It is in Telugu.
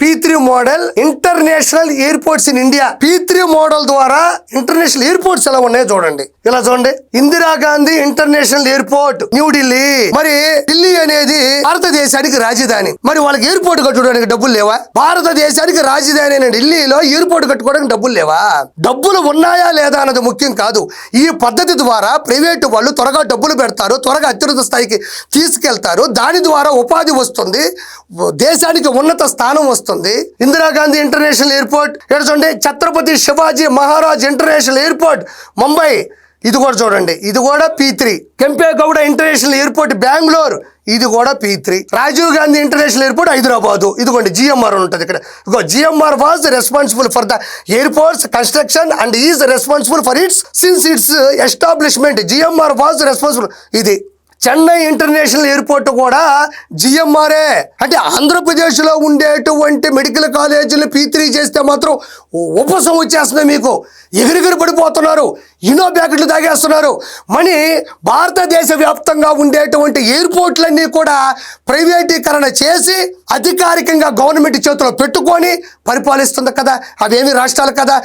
P3 model international airports in India. P3 model ద్వారా ఇంటర్నేషనల్ ఎయిర్పోర్ట్స్ ఎలా ఉన్నాయో చూడండి. ఇలా చూడండి, ఇందిరాగాంధీ ఇంటర్నేషనల్ ఎయిర్పోర్ట్ న్యూఢిల్లీ. మరి ఢిల్లీ అనేది భారతదేశానికి రాజధాని. మరి వాళ్ళకి ఎయిర్పోర్ట్ కట్టుకోవడానికి డబ్బులు లేవా? భారతదేశానికి రాజధాని అయిన ఢిల్లీలో ఎయిర్పోర్ట్ కట్టుకోవడానికి డబ్బులు లేవా? డబ్బులు ఉన్నాయా లేదా అన్నది ముఖ్యం కాదు. ఈ పద్ధతి ద్వారా ప్రైవేటు వాళ్ళు త్వరగా డబ్బులు పెడతారు, త్వరగా అత్యున్నత స్థాయికి తీసుకెళ్తారు. దాని ద్వారా ఉపాధి వస్తుంది, దేశానికి ఉన్నత స్థానం వస్తుంది. ఇందిరాగాంధీ ఇంటర్నేషనల్ ఎయిర్పోర్ట్ ఇక్కడ చూడండి. ఛత్రపతి శివాజీ మహారాజ్ ఇంటర్నేషనల్ ఎయిర్పోర్ట్ ముంబై, ఇది కూడా చూడండి, ఇది కూడా P3. Kempegowda international airport Bengaluru, ఇది కూడా P3. Rajiv Gandhi international airport Hyderabad, ఇదిగోండి GMR ఉంటుంది ఇక్కడ. ఇదిగో GMR was responsible for the airport's construction and is responsible for its since its establishment. GMR was responsible. ఇది చెన్నై ఇంటర్నేషనల్ ఎయిర్పోర్ట్ కూడా GMRఏ. అంటే ఆంధ్రప్రదేశ్లో ఉండేటువంటి మెడికల్ కాలేజీలు P3 చేస్తే మాత్రం ఉపశమనం వచ్చేస్తుంది. మీకు ఎగిరిగిరి పడిపోతున్నారు, ఇనో ప్యాకెట్లు తాగేస్తున్నారు. మరి భారతదేశ వ్యాప్తంగా ఉండేటువంటి ఎయిర్పోర్ట్లన్నీ కూడా ప్రైవేటీకరణ చేసి అధికారికంగా గవర్నమెంట్ చేతిలో పెట్టుకొని పరిపాలిస్తుంది కదా. అవేమి రాష్ట్రాలు కదా.